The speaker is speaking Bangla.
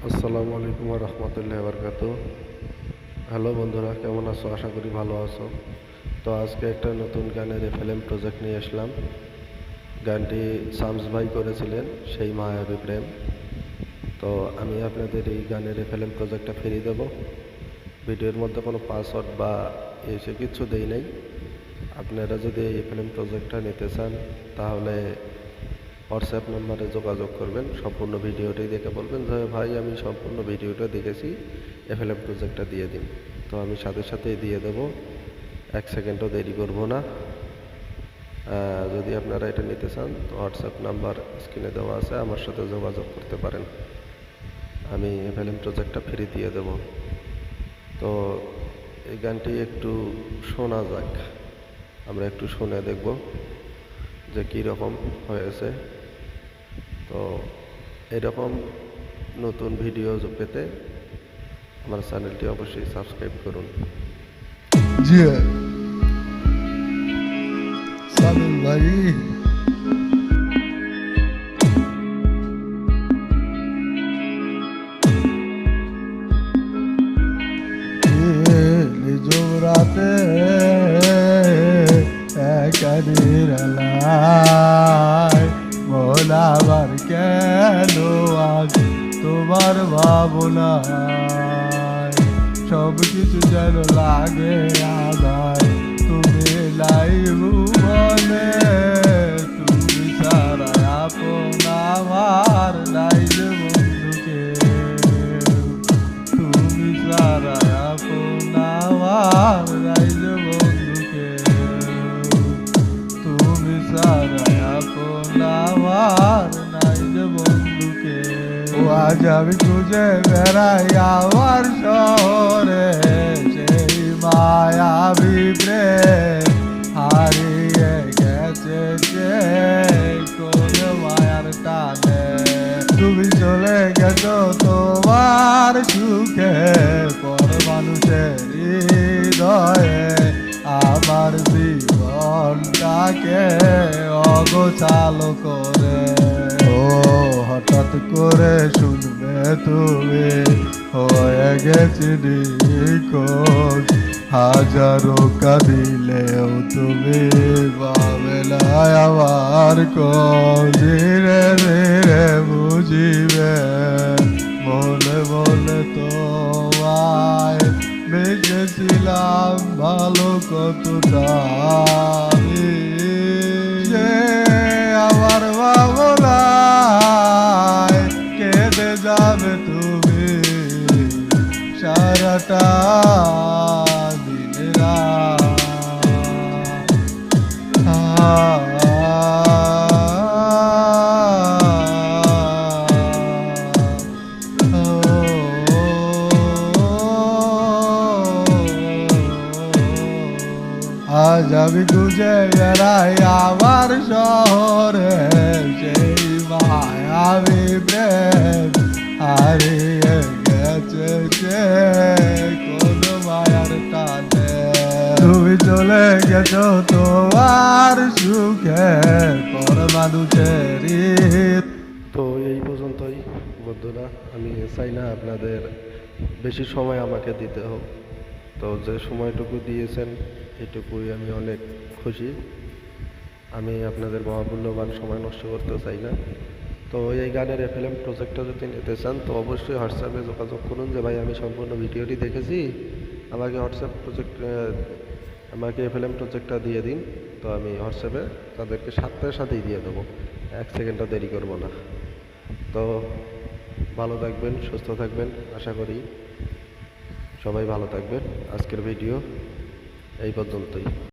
আসসালামু আলাইকুম ওয়া রাহমাতুল্লাহি ওয়া বারাকাতুহু। হ্যালো বন্ধুরা, কেমন আছো? আশা করি ভালো আছো। তো আজকে একটা নতুন গানের ফিল্ম প্রজেক্ট নিয়ে আসলাম। গানটি শামস ভাই করেছিলেন, সেই মায়াবী প্রেম। তো আমি আপনাদের এই গানের ফিল্ম প্রজেক্টটা ফিরিয়ে দেব। ভিডিওর মধ্যে কোনো পাসওয়ার্ড বা এসে কিছু দেই নাই। আপনারা যদি এই ফিল্ম প্রজেক্টটা নিতে চান তাহলে হোয়াটসঅ্যাপ নাম্বারে যোগাযোগ করবেন। সম্পূর্ণ ভিডিওটি দেখে বলবেন যে ভাই আমি সম্পূর্ণ ভিডিওটা দেখেছি, এফএলএম প্রজেক্টটা দিয়ে দিন। তো আমি সাথে সাথেই দিয়ে দেব, এক সেকেন্ডও দেরি করব না। যদি আপনারা এটা নিতে চান তো হোয়াটসঅ্যাপ নাম্বার স্ক্রিনে দেওয়া আছে, আমার সাথে যোগাযোগ করতে পারেন। আমি এফএলএম প্রজেক্টটা ফ্রি দিয়ে দেব। তো এই গানটি একটু শোনা যাক, আমরা একটু শুনে দেখব যে কীরকম হয়েছে। তো এরকম নতুন ভিডিও পেতে আমার চ্যানেলটি অবশ্যই সাবস্ক্রাইব করুন। জি সামিল ভাই, জোরাতে একাদির মন আবার কেন আজ তোমার ভাবনায় সব কিছু যেন লাগে আদায়, তুমি লাই ভুবনে, তুমি সারা আপন আমার নাই যে বন্ধুকে, তুমি সারা আপন আমার নাই যে বন্ধুকে, তুমি সারা আপন আমার নাই যে বন্ধুকে। ও আজ আমি খুঁজে বেড়াই আমার শহরে সেই মায়াবী প্রেম হারিয়ে গেছে যে কোন মায়ার টানে। তুমি চলে গেছো তোমার সুখে পর মানুষের হৃদয়ে, আমার জীবনটাকে অগোছালো করে। ও হঠাৎ করে শুনবে তুমি হয়ে গেছি নিখোঁজ, হাজারো কাঁদিলেও তুমি পাবে না আমার খোঁজ। ধীরে ধীরে বুঝিবে বলে বলে তোমায় বেঁচেছিলাম ভালো কতটা আমি, যে আমার ভাবনায় কেঁদে যাবে তুমি সারাটা দিন রাত। আজ আমি খুঁজে বেড়াই আমার শহরে সেই মায়াবী প্রেম হারিয়ে গেছে যে কোন মায়ার টানে। তুমি চলে গেছো তোমার সুখে পর মানুষের। তো এই পর্যন্তই বন্ধুরা, আমি চাই না আপনাদের বেশি সময় আমাকে দিতে হোক। তো যে সময়টুকু দিয়েছেন এটুকুই আমি অনেক খুশি। আমি আপনাদের মহামূল্যবান সময় নষ্ট করতে চাই না। তো এই গানের ফিল্ম প্রজেক্টটা যদি নিতে চান তো অবশ্যই হোয়াটসঅ্যাপে যোগাযোগ করুন যে ভাই আমি সম্পূর্ণ ভিডিওটি দেখেছি, আমাকে আমাকে ফিল্ম প্রজেক্টটা দিয়ে দিন। তো আমি হোয়াটসঅ্যাপে তাদেরকে সাথে সাথেই দিয়ে দেবো, এক সেকেন্ডও দেরি করব না। তো ভালো থাকবেন, সুস্থ থাকবেন, আশা করি সবাই ভালো থাকবেন। আজকের ভিডিও এই পর্যন্তই।